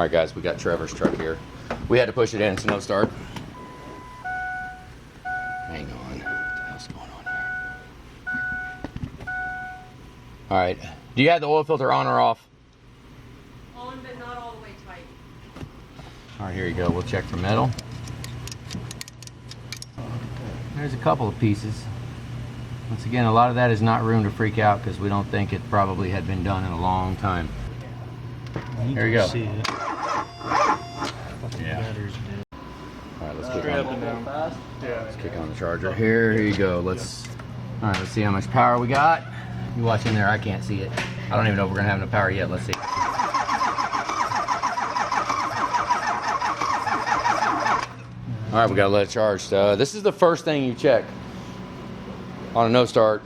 All right, guys, we got Trevor's truck here. We had to push it in. It's no start. Hang on. What the hell's going on here? All right. Do you have the oil filter on or off? On, but not all the way tight. All right, here you go. We'll check for metal. There's a couple of pieces. Once again, a lot of that is not room to freak out because we don't think it probably had been done in a long time. There you go. See it. Yeah. All right, let's kick on. Yeah. Let's kick on the charger. Here you go. All right, let's see how much power we got. You watch in there. I can't see it. I don't even know if we're gonna have enough power yet. Let's see. All right, we gotta let it charge. This is the first thing you check on a no start.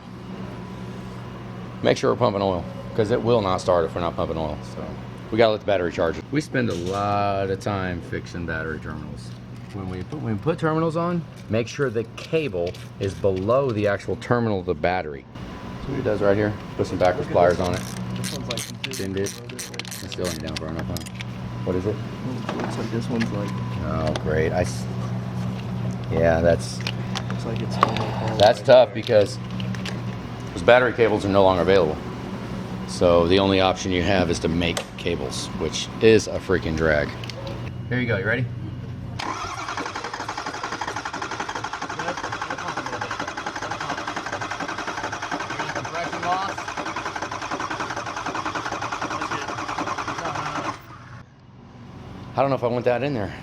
Make sure we're pumping oil because it will not start if we're not pumping oil. So we gotta let the battery charge. We spend a lot of time fixing battery terminals. When we put terminals on, make sure the cable is below the actual terminal of the battery. See what it does right here? Put some backwards pliers on it. This one's like Bend it. It still ain't down far enough, huh? What is it? looks like this one's like. Oh, great. Yeah, Looks like it's that's tough because those battery cables are no longer available. So the only option you have is to make cables, which is a freaking drag. Here you go. You ready? I don't know if I want that in there.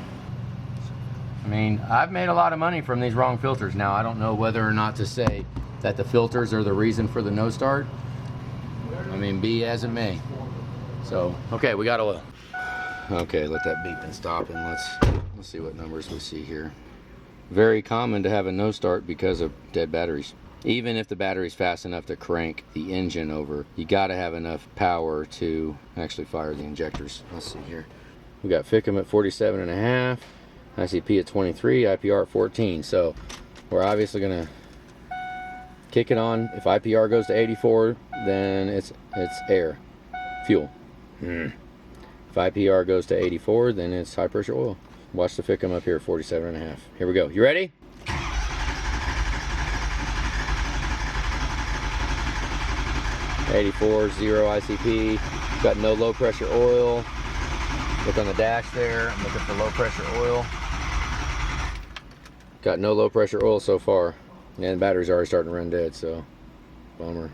I mean, I've made a lot of money from these wrong filters. Now, I don't know whether or not to say that the filters are the reason for the no start. I mean, be as it may. So, okay, we got oil. Okay, let that beep and stop, and let's see what numbers we see here. Very common to have a no start because of dead batteries. Even if the battery's fast enough to crank the engine over, you gotta have enough power to actually fire the injectors. Let's see here. We got FICM at 47.5, ICP at 23, IPR at 14. So we're obviously gonna kick it on. If IPR goes to 84, then it's air, fuel. If IPR goes to 84, then it's high pressure oil. Watch the FICM up here, 47.5. Here we go. You ready? '84, 0 ICP. Got no low pressure oil. Look on the dash there. I'm looking for low pressure oil. Got no low pressure oil so far. And the battery's already starting to run dead, so bummer.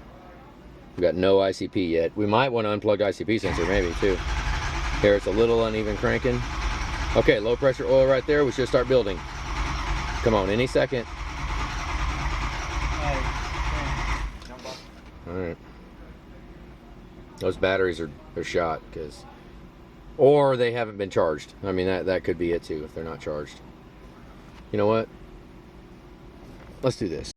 We got no ICP yet. We might want to unplug ICP sensor maybe too. Here it's a little uneven cranking. Okay, low pressure oil right there. We should start building. Come on, any second. All right. Those batteries are shot because, or they haven't been charged. I mean, that could be it too if they're not charged. You know what? Let's do this.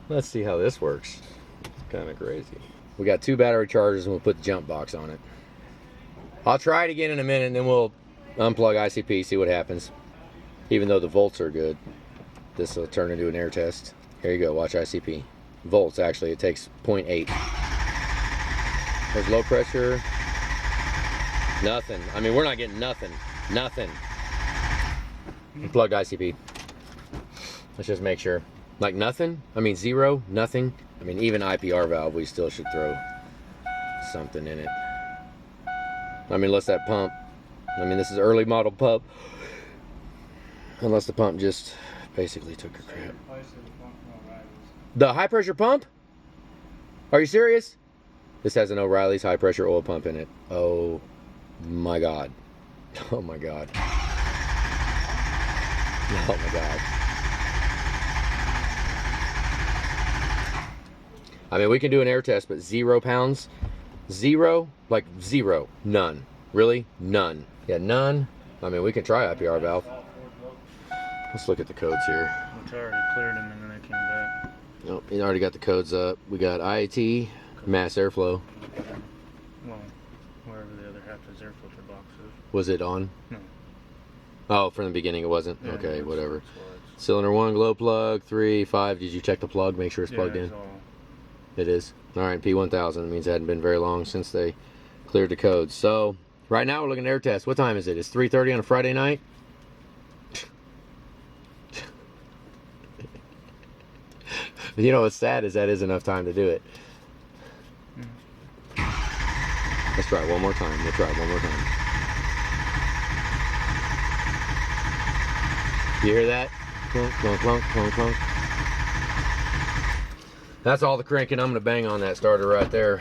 Let's see how this works. It's kind of crazy. We got 2 battery chargers and we'll put the jump box on it. I'll try it again in a minute and then we'll unplug ICP, see what happens. Even though the volts are good, this will turn into an air test. Here you go, watch ICP. Volts, actually, it takes 0.8. There's low pressure. Nothing. I mean, we're not getting nothing. Nothing. Unplug ICP. Let's just make sure. Like nothing? I mean, 0, nothing. I mean, even IPR valve, we still should throw something in it. I mean, unless that pump, I mean, this is early model pump. Unless the pump just basically took a crap. The high pressure pump? Are you serious? This has an Oreillys high pressure oil pump in it. Oh my God. Oh my God. Oh my God. I mean, we can do an air test, but 0 pounds? 0? Like 0. None. Really? None. Yeah, none. I mean, we can try IPR valve. Let's look at the codes here. It's already cleared them and then they came back. Nope, it already got the codes up. We got IAT, mass airflow. Well, wherever the other half of his air filter box is. Was it on? No. Oh, from the beginning it wasn't? Yeah, okay, yeah, whatever. it's Cylinder 1, glow plug, 3, 5. Did you check the plug? Make sure it's plugged in? all, It is. Alright, P1000. It means it hadn't been very long since they cleared the codes. So, Right now we're looking at air test. What time is it? It's 3:30 on a Friday night. You know what's sad is that is enough time to do it. Let's try it one more time. We'll try it one more time. You hear that? Clunk, clunk, clunk, clunk, clunk. That's all the cranking. I'm gonna bang on that starter right there.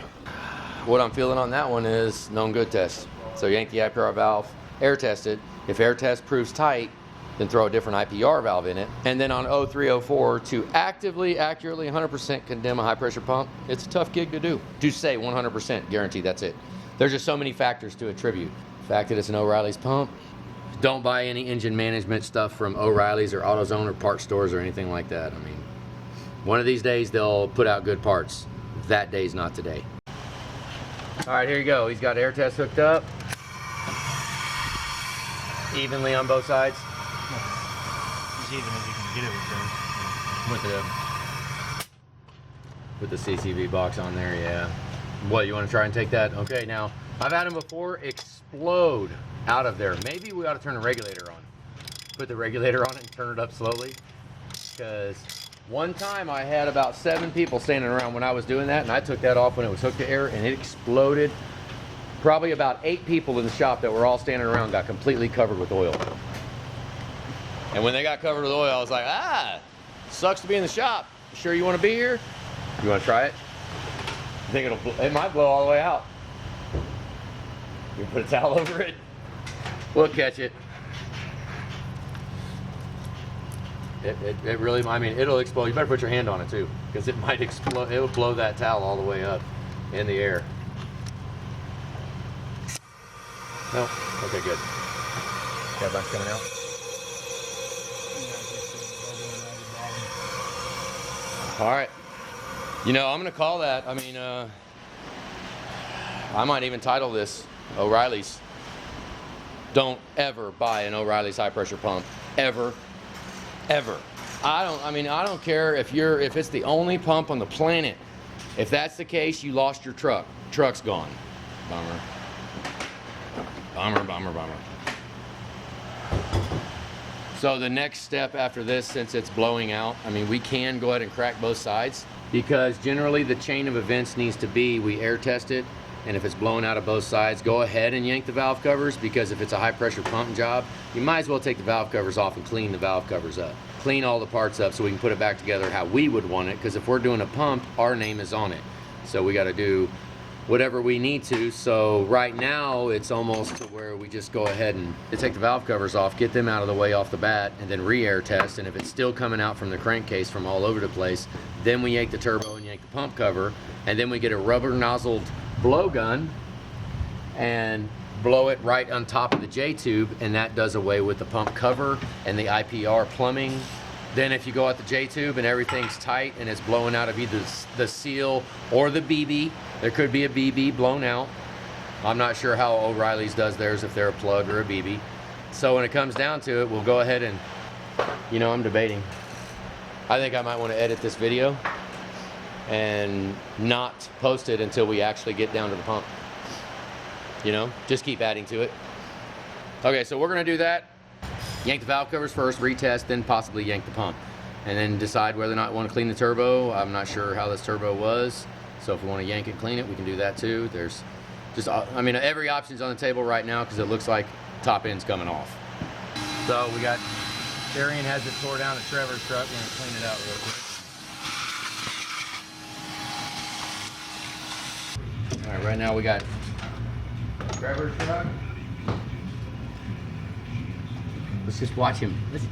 What I'm feeling on that one is known good test. So yank the IPR valve, air test it. If air test proves tight, then throw a different IPR valve in it. And then on 0304 to actively, accurately, 100% condemn a high pressure pump, it's a tough gig to do. To say 100% guarantee, that's it. There's just so many factors to attribute. The fact that it's an Oreilly's pump. Don't buy any engine management stuff from Oreilly's or AutoZone or part stores or anything like that. I mean, one of these days they'll put out good parts. That day's not today. All right, here you go. He's got air test hooked up. Evenly on both sides. As even as you can get it with the CCV box on there, yeah. What, you want to try and take that? Okay, now I've had them before explode out of there. Maybe we ought to turn the regulator on. Put the regulator on and turn it up slowly. Because one time I had about 7 people standing around when I was doing that, and I took that off when it was hooked to air, and it exploded. Probably about 8 people in the shop that were all standing around got completely covered with oil. And when they got covered with oil, I was like, sucks to be in the shop. You sure you want to be here? You want to try it? You think it might blow all the way out. You put a towel over it. We'll catch it. It really, I mean, it'll explode. You better put your hand on it too, because it might explode. It'll blow that towel all the way up in the air. No? Okay, good. Got box coming out? All right. You know, I'm going to call that, I mean, I might even title this Oreillys. Don't ever buy an Oreillys high pressure pump. Ever. Ever. I don't care if it's the only pump on the planet. If that's the case, you lost your truck. Truck's gone. Bummer. Bummer, bummer, bummer. So the next step after this, since it's blowing out, I mean, we can go ahead and crack both sides, because generally the chain of events needs to be, we air test it, and if it's blowing out of both sides, go ahead and yank the valve covers, because if it's a high pressure pump job, you might as well take the valve covers off and clean the valve covers up. Clean all the parts up so we can put it back together how we would want it, because if we're doing a pump, our name is on it. So we got to do whatever we need to. So right now it's almost to where we just go ahead and take the valve covers off, get them out of the way off the bat, and then re-air test. And if it's still coming out from the crankcase from all over the place, then we yank the turbo and yank the pump cover, and then we get a rubber nozzled blowgun and blow it right on top of the J-tube, and that does away with the pump cover and the IPR plumbing. Then if you go at the J-tube and everything's tight and it's blowing out of either the seal or the BB, there could be a BB blown out. I'm not sure how Oreillys does theirs, if they're a plug or a BB. So when it comes down to it, we'll go ahead and, you know, I'm debating. I think I might want to edit this video and not post it until we actually get down to the pump. You know, just keep adding to it. Okay, so we're gonna do that. Yank the valve covers first, retest, then possibly yank the pump. And then decide whether or not we want to clean the turbo. I'm not sure how this turbo was. So if we want to yank it, clean it, we can do that too. There's just, I mean, every option's on the table right now because it looks like top end's coming off. So we got, Darian has it tore down at Trevor's truck. We're gonna clean it out real quick. All right, right now we got Trevor's truck. Let's just watch him. Let's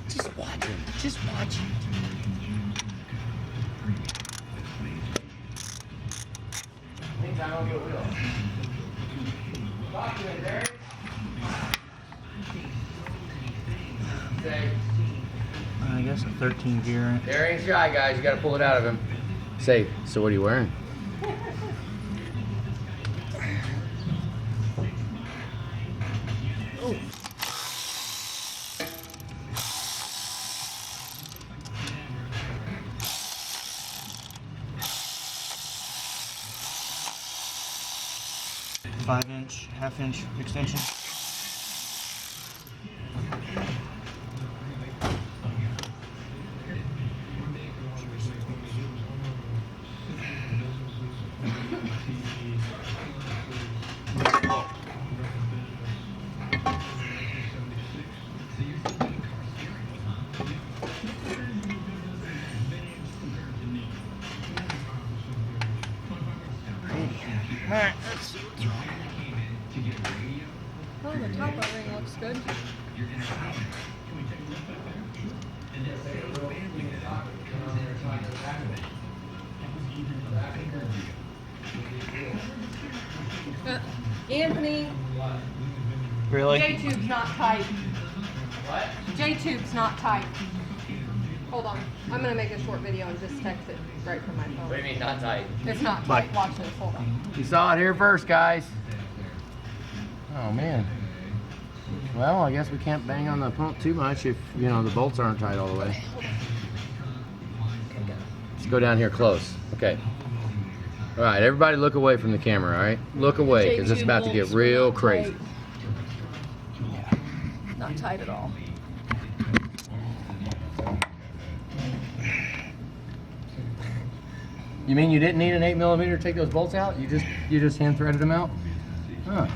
just watch him. Just watch him. Meantime, I'll get a wheel. Talk to him, Derek. Say. I guess a 13 gear. Darian's shy, guys. You got to pull it out of him. Say, so what are you wearing? Oh. 5-inch, half-inch extension. Alright, let's see what's wrong. Oh, the top O-ring looks good. Anthony, Really? J-tube's not tight. What? J-tube's not tight. Hold on. I'm gonna make a short video and just text it right from my phone. What do you mean not tight? It's not tight. Watch this. Hold on. You saw it here first, guys. Oh man. Well, I guess we can't bang on the pump too much if, you know, the bolts aren't tight all the way. Let's go down here close. Okay. All right, everybody look away from the camera, all right? Look away, because it's about to get real crazy. Yeah, not tight at all. You mean you didn't need an 8mm to take those bolts out? You just hand threaded them out? Huh.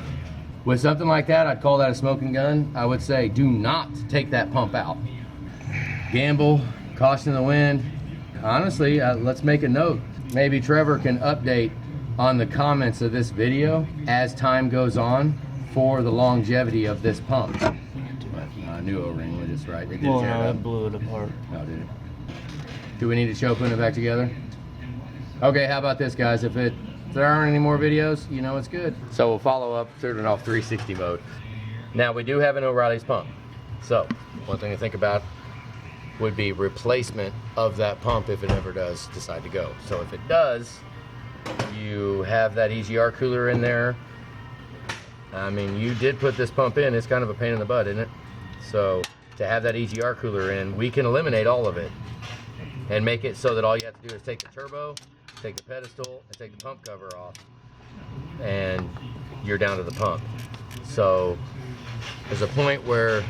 With something like that, I'd call that a smoking gun. I would say do not take that pump out. Gamble, caution the wind. Honestly, let's make a note. Maybe Trevor can update on the comments of this video as time goes on for the longevity of this pump. New O-ring, we just right. They did Well, tear it no, up. it blew it apart. Oh, did it? Do we need to show putting it back together? Okay, how about this, guys? If there aren't any more videos, you know it's good. So we'll follow up, turn it off 360 mode. Now we do have an Oreillys pump. So one thing to think about would be replacement of that pump if it ever does decide to go. So if it does, you have that EGR cooler in there. I mean, you did put this pump in. It's kind of a pain in the butt, isn't it? So to have that EGR cooler in, we can eliminate all of it and make it so that all you have to do is take the turbo, take the pedestal, and take the pump cover off, and you're down to the pump. So there's a point where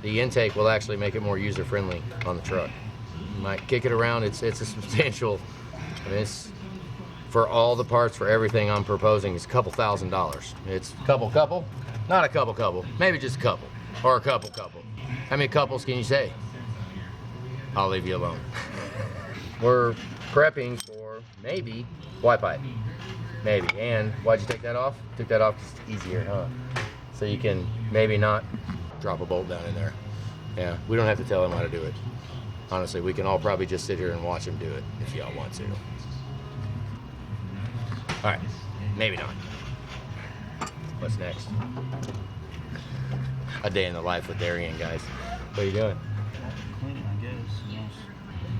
the intake will actually make it more user-friendly on the truck. You might kick it around. It's a substantial, I mean, it's for all the parts, for everything I'm proposing, it's a couple $1,000s. It's couple, not a couple, maybe just a couple, or a couple. How many couples can you say? I'll leave you alone. We're prepping for maybe Y pipe, maybe. And why'd you take that off? Took that off just easier, huh? So you can maybe not drop a bolt down in there. Yeah, we don't have to tell him how to do it. Honestly, we can all probably just sit here and watch him do it if y'all want to. All right, maybe not. What's next? A day in the life with Darian, guys. What are you doing? Clean, I guess. Yes.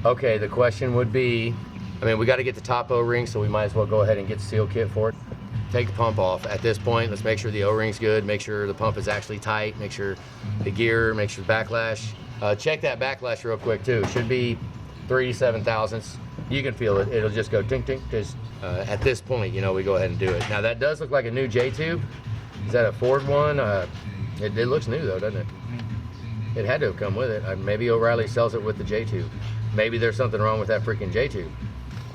Okay, the question would be, I mean, we got to get the top O-ring, so we might as well go ahead and get the seal kit for it. Take the pump off. At this point, let's make sure the O-ring's good, make sure the pump is actually tight, make sure the gear, make sure the backlash. Check that backlash real quick too. It should be 3/7,000ths. You can feel it. It'll just go tink tink. Just at this point, you know, we go ahead and do it. Now that does look like a new J-tube. Is that a Ford one? It looks new though, doesn't it? It had to have come with it. Maybe O'Reilly sells it with the J-tube. Maybe there's something wrong with that freaking J-tube.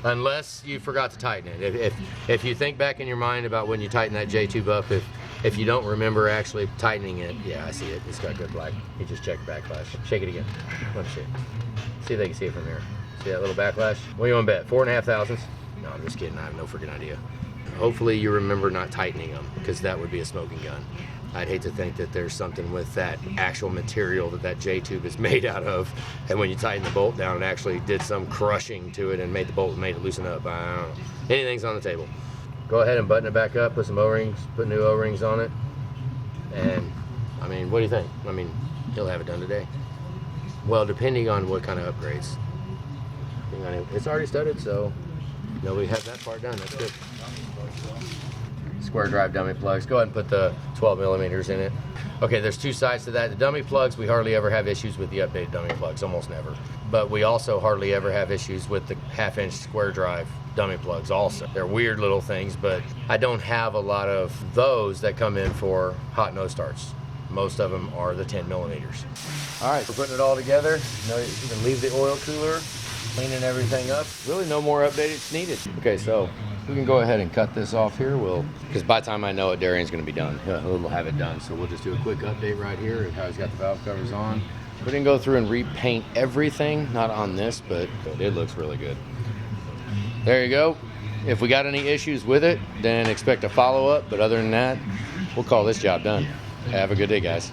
Unless you forgot to tighten it. If you think back in your mind about when you tighten that J-tube up, if you don't remember actually tightening it, yeah, I see it. It's got good black. You just check the backlash. Shake it again. Let me see. See if they can see it from here. See that little backlash? What do you want to bet? 4.5 thousandths? No, I'm just kidding. I have no freaking idea. Hopefully you remember not tightening them, because that would be a smoking gun. I'd hate to think that there's something with that actual material that J-tube is made out of, and when you tighten the bolt down, it actually did some crushing to it and made it loosen up. I don't know. Anything's on the table. Go ahead and button it back up, put some O-rings, put new O-rings on it, and I mean, what do you think? I mean, he'll have it done today. Well, depending on what kind of upgrades. It's already studded, so you know, we have that part done. That's good. Square drive dummy plugs. Go ahead and put the 12mm in it. Okay, there's two sides to that. The dummy plugs, we hardly ever have issues with the updated dummy plugs, almost never. but we also hardly ever have issues with the 1/2-inch square drive dummy plugs also. They're weird little things, but I don't have a lot of those that come in for hot nose starts. Most of them are the 10 millimeters. All right, we're putting it all together. You can leave the oil cooler, cleaning everything up. Really no more updates needed. Okay, so we can go ahead and cut this off here. Because by the time I know it, Darian's gonna be done. We'll have it done. So we'll just do a quick update right here of how he's got the valve covers on. We didn't go through and repaint everything, not on this, but it looks really good. There you go. If we got any issues with it, then expect a follow-up. But other than that, we'll call this job done. Have a good day, guys.